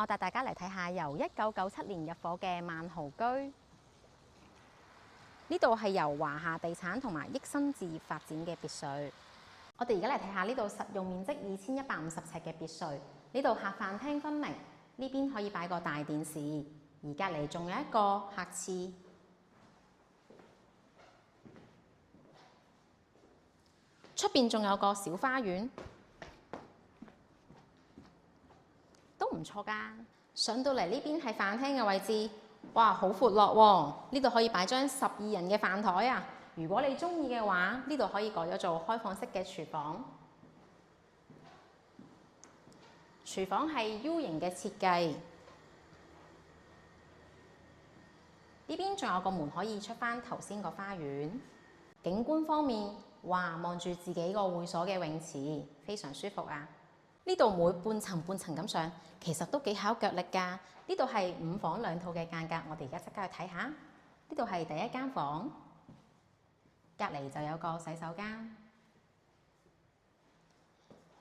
我帶大家嚟睇下由1997年入伙嘅萬豪居。呢度係由華夏地產同埋益新置業發展嘅別墅。我哋而家嚟睇下呢度實用面積2150尺嘅別墅。呢度客飯廳分明，呢邊可以擺個大電視，而隔離仲有一個客廁。出邊仲有個小花園，都唔錯㗎。上到嚟呢邊係飯廳嘅位置，哇，好闊落喎！呢度可以擺張12人嘅飯台啊。如果你中意嘅話，呢度可以改咗做開放式嘅廚房。廚房係 U 型嘅設計，呢邊仲有個門可以出返頭先個花園。景觀方面，哇，望住自己個會所嘅泳池，非常舒服啊！呢度每半層半層咁上，其實都幾考腳力㗎。呢度係5房2套嘅間隔，我哋而家即刻去睇下。呢度係第一間房，隔離就有個洗手間。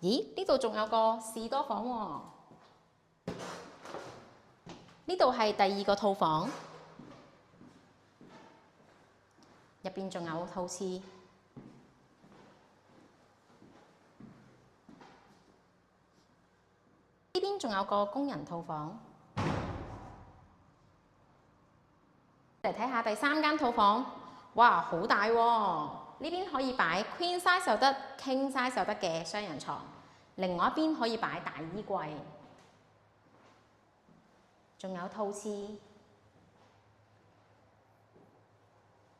咦？呢度仲有個士多房喎。呢度係第2個套房，入邊仲有套廁。呢邊仲有個工人套房。嚟睇下第3間套房，哇，好大喎！呢邊可以擺 Queen size 又得、King size 又得嘅雙人床，另外一邊可以擺大衣櫃，仲有套廁。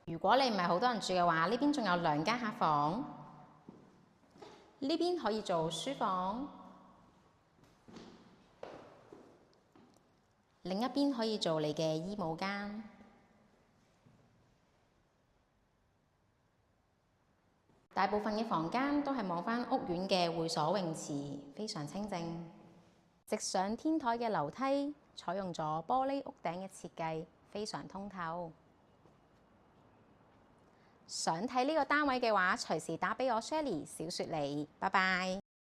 如果你唔係好多人住嘅話，呢邊仲有2間客房，呢邊可以做書房，另一邊可以做你嘅衣帽間。大部分嘅房間都係望返屋苑嘅會所泳池，非常清靜。直上天台嘅樓梯採用咗玻璃屋頂嘅設計，非常通透。想睇呢個單位嘅話，隨時打俾我 Shelly 小雪梨。拜拜。